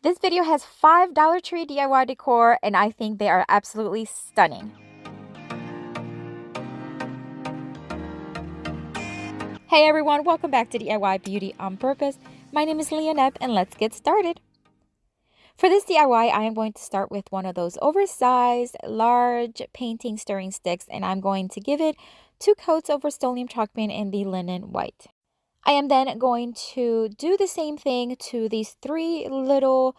This video has 5 Dollar Tree DIY decor, and I think they are absolutely stunning. Hey everyone, welcome back to DIY Beauty on Purpose. My name is Leonette, and let's get started. For this DIY, I am going to start with one of those oversized, large painting stirring sticks, and I'm going to give it 2 coats of Rust-Oleum chalk paint in the linen white. I am then going to do the same thing to these 3 little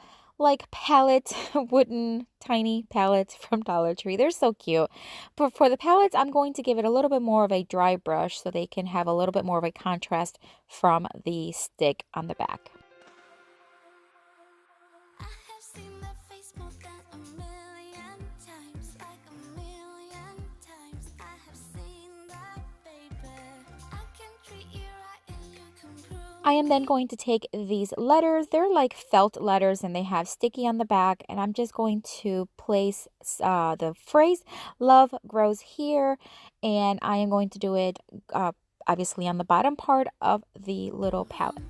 pallets, wooden tiny pallets from Dollar Tree. They're so cute. But for the pallets, I'm going to give it a little bit more of a dry brush so they can have a little bit more of a contrast from the stick on the back. I am then going to take these letters. They're like felt letters and they have sticky on the back. And I'm just going to place the phrase, "Love grows here." And I am going to do it obviously on the bottom part of the little palette.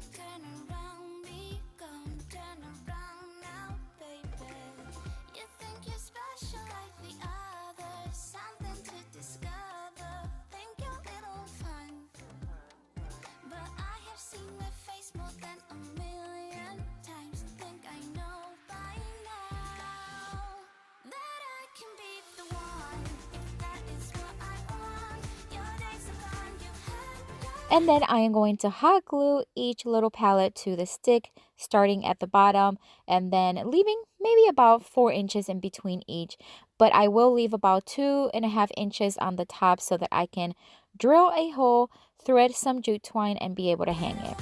And then I am going to hot glue each little palette to the stick, starting at the bottom and then leaving maybe about 4 inches in between each. But I will leave about 2.5 inches on the top so that I can drill a hole, thread some jute twine, and be able to hang it.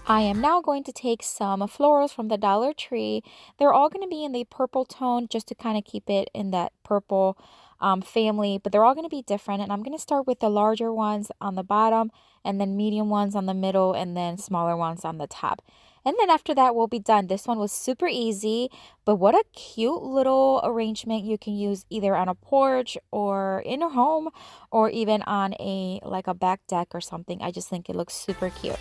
I am now going to take some florals from the Dollar Tree. They're all going to be in the purple tone just to kind of keep it in that purple family, but they're all going to be different. And I'm going to start with the larger ones on the bottom, and then medium ones on the middle, and then smaller ones on the top. And then after that, we'll be done. This one was super easy, but what a cute little arrangement you can use either on a porch or in a home or even on a back deck or something. I just think it looks super cute.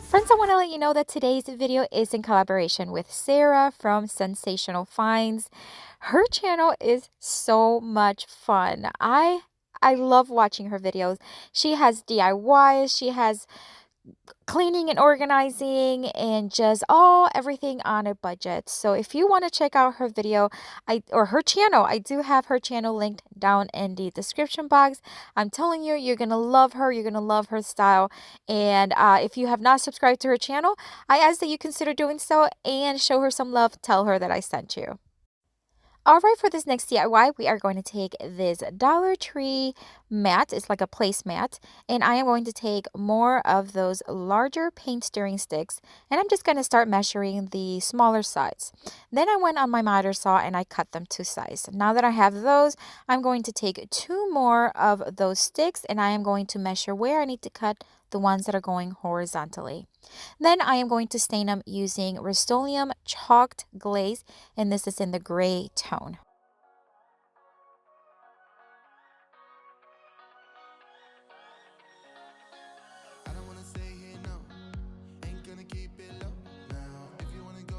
Friends, I want to let you know that today's video is in collaboration with Sarah from Sensational Finds. Her channel is so much fun. I love watching her videos. She has DIYs, she has cleaning and organizing, and just everything on a budget. So if you want to check out her video or her channel, I do have her channel linked down in the description box. I'm telling you, you're gonna love her, you're gonna love her style. And if you have not subscribed to her channel, I ask that you consider doing so and show her some love. Tell her that I sent you. Alright, for this next DIY, we are going to take this Dollar Tree mat. It's like a placemat. And I am going to take more of those larger paint stirring sticks. And I'm just going to start measuring the smaller size. Then I went on my miter saw and I cut them to size. Now that I have those, I'm going to take 2 more of those sticks. And I am going to measure where I need to cut the ones that are going horizontally. Then I am going to stain them using Rust-Oleum chalked glaze, and this is in the gray tone. I don't wanna stay here, no. Ain't gonna keep it low now. If you wanna go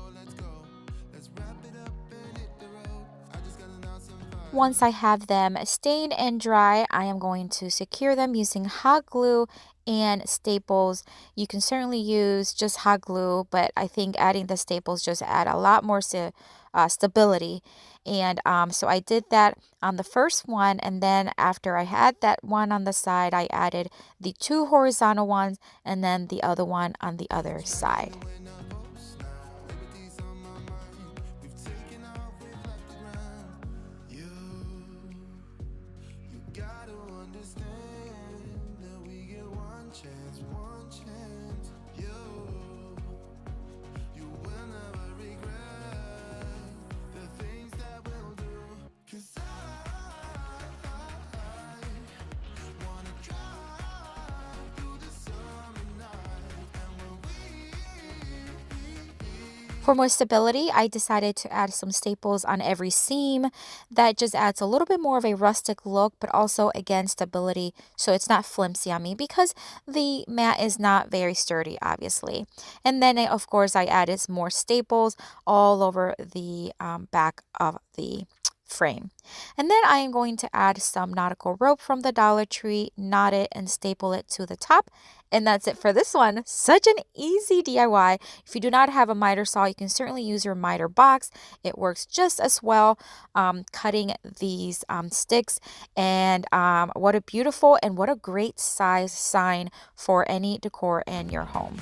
Once I have them stained and dry, I am going to secure them using hot glue and staples. You can certainly use just hot glue, but I think adding the staples just add a lot more stability. And so I did that on the first one, and then after I had that one on the side, I added the two horizontal ones and then the other one on the other side. For more stability, I decided to add some staples on every seam. That just adds a little bit more of a rustic look, but also, again, stability, so it's not flimsy on me because the mat is not very sturdy, obviously. And then, of course, I added more staples all over the back of the frame. And then I am going to add some nautical rope from the Dollar Tree, knot it and staple it to the top. And that's it for this one. Such an easy DIY. If you do not have a miter saw, you can certainly use your miter box. It works just as well cutting these sticks. And what a beautiful and what a great size sign for any decor in your home.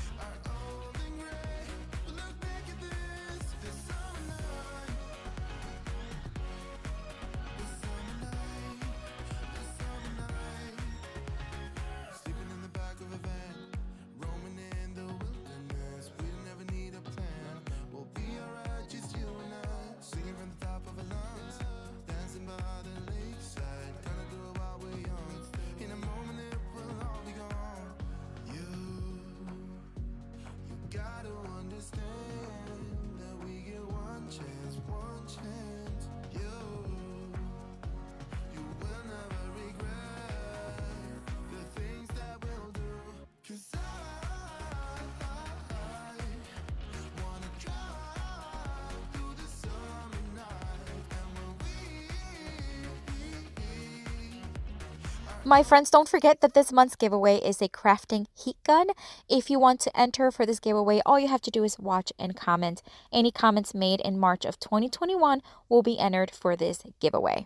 My friends, don't forget that this month's giveaway is a crafting heat gun. If you want to enter for this giveaway, all you have to do is watch and comment. Any comments made in March of 2021 will be entered for this giveaway.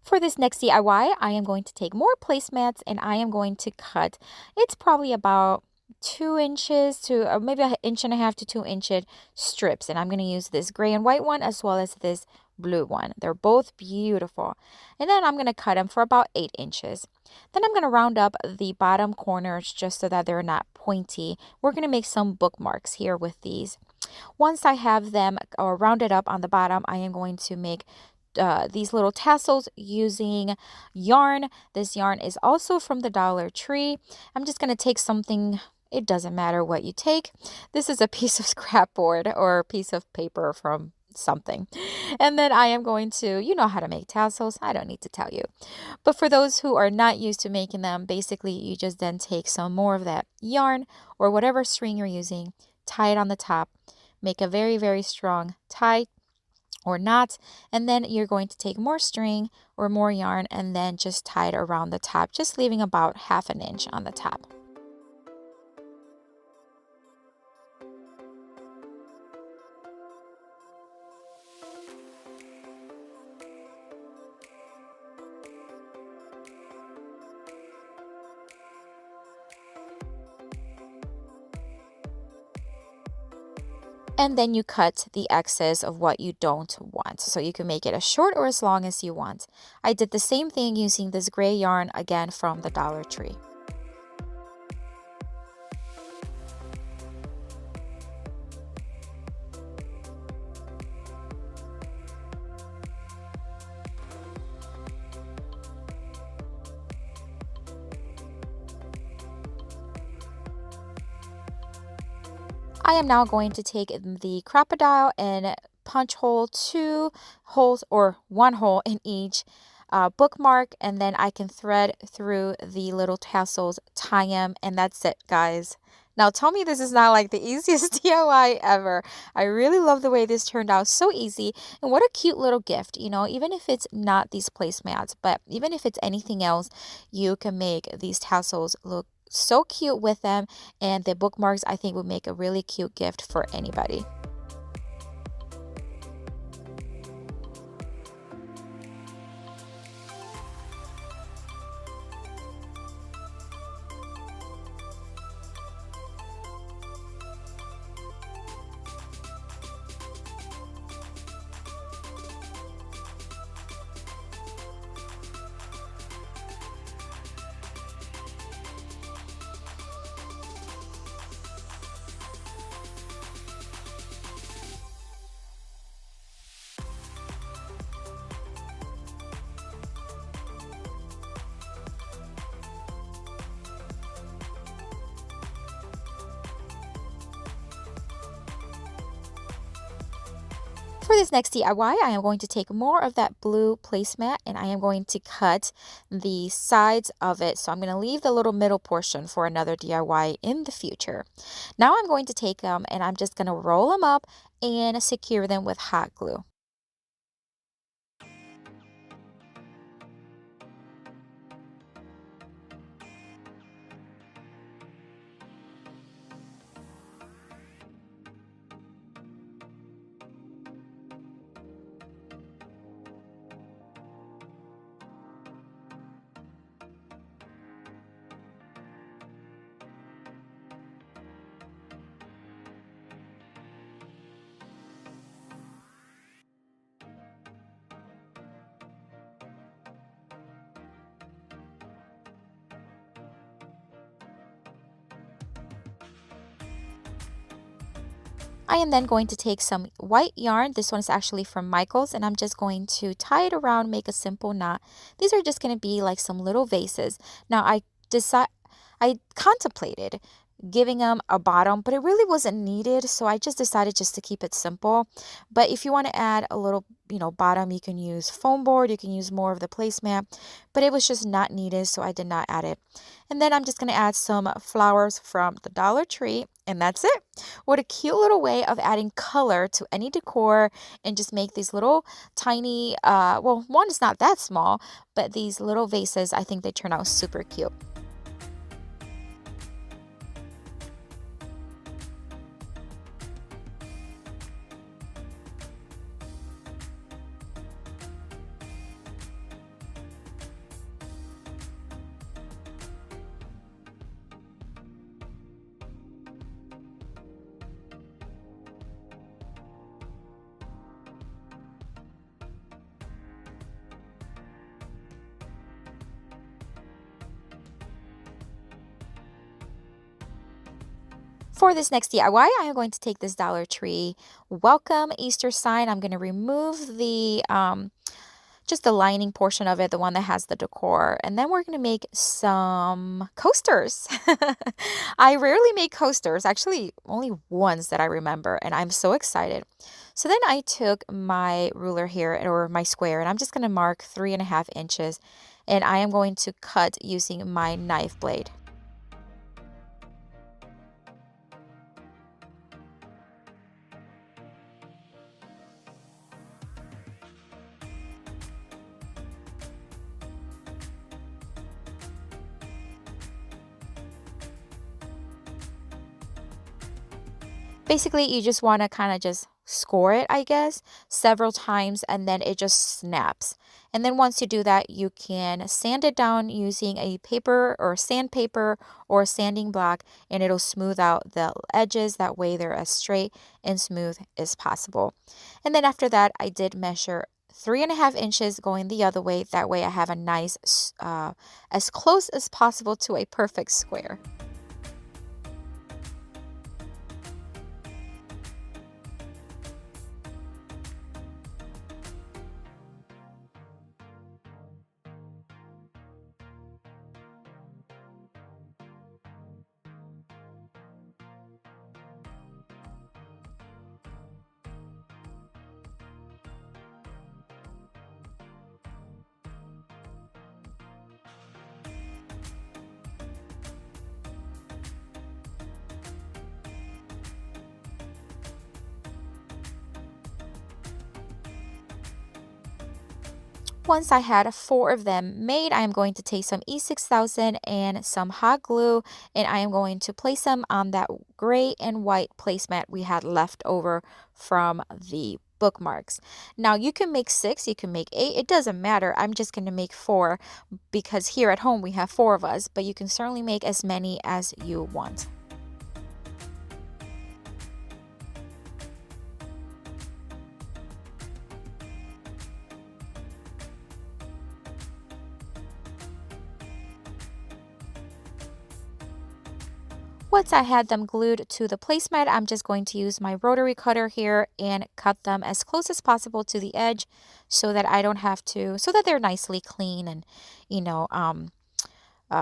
For this next DIY, I am going to take more placemats and I am going to cut. It's probably about 2 inches to maybe an inch and a half to 2 inch strips. And I'm going to use this gray and white one as well as this blue one. They're both beautiful. And then I'm going to cut them for about 8 inches. Then I'm going to round up the bottom corners just so that they're not pointy. We're going to make some bookmarks here with these. Once I have them rounded up on the bottom, I am going to make these little tassels using yarn. This yarn is also from the Dollar Tree. I'm just going to take something. It doesn't matter what you take. This is a piece of scrapboard or a piece of paper from something. And then I am going to, you know how to make tassels. I don't need to tell you. But for those who are not used to making them, basically you just then take some more of that yarn or whatever string you're using, tie it on the top, make a very, very strong tie or knot, and then you're going to take more string or more yarn and then just tie it around the top, just leaving about 1/2 inch on the top. And then you cut the excess of what you don't want. So you can make it as short or as long as you want. I did the same thing using this gray yarn again from the Dollar Tree. I am now going to take the crocodile and punch hole 2 holes or 1 hole in each bookmark, and then I can thread through the little tassels, tie them, and that's it, guys. Now tell me this is not like the easiest DIY ever. I really love the way this turned out. So easy. And what a cute little gift, even if it's not these placemats, but even if it's anything else, you can make these tassels look so cute with them. And the bookmarks, I think, would make a really cute gift for anybody. For this next DIY, I am going to take more of that blue placemat and I am going to cut the sides of it. So I'm going to leave the little middle portion for another DIY in the future. Now I'm going to take them and I'm just going to roll them up and secure them with hot glue. I am then going to take some white yarn. This one is actually from Michael's, and I'm just going to tie it around, make a simple knot. These are just going to be like some little vases. Now I contemplated giving them a bottom, but it really wasn't needed, so I just decided just to keep it simple. But if you want to add a little, bottom, you can use foam board, you can use more of the placemat, but it was just not needed, so I did not add it. And then I'm just going to add some flowers from the Dollar Tree, and that's it. What a cute little way of adding color to any decor and just make these little tiny, well, one is not that small, but these little vases, I think they turn out super cute. For this next DIY, I am going to take this Dollar Tree Welcome Easter sign. I'm going to remove the just the lining portion of it, the one that has the decor. And then we're going to make some coasters. I rarely make coasters, actually only ones that I remember, and I'm so excited. So then I took my ruler here, or my square, and I'm just going to mark 3.5 inches, and I am going to cut using my knife blade. Basically, you just want to kind of just score it, I guess, several times, and then it just snaps. And then once you do that, you can sand it down using a paper or sandpaper or a sanding block, and it'll smooth out the edges. That way they're as straight and smooth as possible. And then after that, I did measure 3.5 inches going the other way. That way I have a nice, as close as possible to a perfect square. Once I had 4 of them made, I am going to take some E6000 and some hot glue, and I am going to place them on that gray and white placemat we had left over from the bookmarks. Now you can make 6, you can make 8, it doesn't matter. I'm just going to make 4 because here at home we have 4 of us, but you can certainly make as many as you want. Once I had them glued to the placemat, I'm just going to use my rotary cutter here and cut them as close as possible to the edge so that I don't have to, so that they're nicely clean and, you know,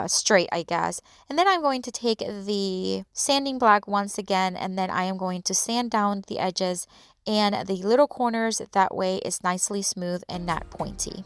straight, I guess. And then I'm going to take the sanding block once again, and then I am going to sand down the edges and the little corners. That way it's nicely smooth and not pointy.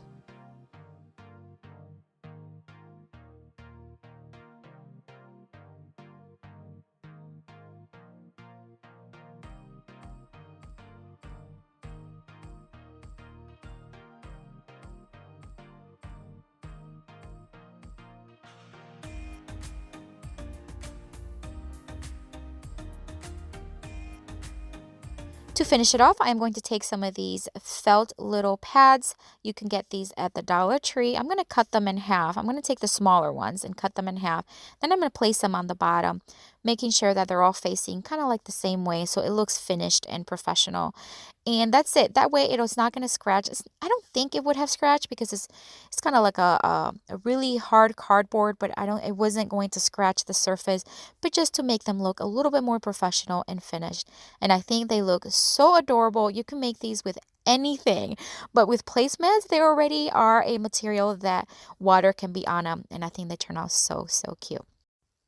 To finish it off, I'm going to take some of these felt little pads. You can get these at the Dollar Tree. I'm going to cut them in half. I'm going to take the smaller ones and cut them in half. Then I'm going to place them on the bottom, making sure that they're all facing kind of like the same way so it looks finished and professional. And that's it. That way it's not going to scratch. I don't think it would have scratched because it's kind of like a really hard cardboard, but it wasn't going to scratch the surface, but just to make them look a little bit more professional and finished. And I think they look so adorable. You can make these with anything, but with placemats, they already are a material that water can be on them, and I think they turn out so, so cute.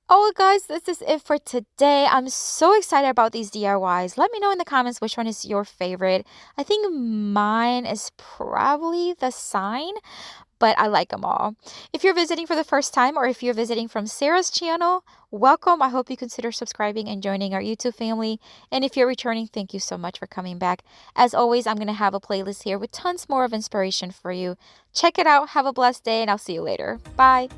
Oh, guys, this is it for today. I'm so excited about these DIYs. Let me know in the comments which one is your favorite. I think mine is probably the sign, but I like them all. If you're visiting for the first time or if you're visiting from Sarah's channel, welcome. I hope you consider subscribing and joining our YouTube family. And if you're returning, thank you so much for coming back. As always, I'm going to have a playlist here with tons more of inspiration for you. Check it out. Have a blessed day, and I'll see you later. Bye.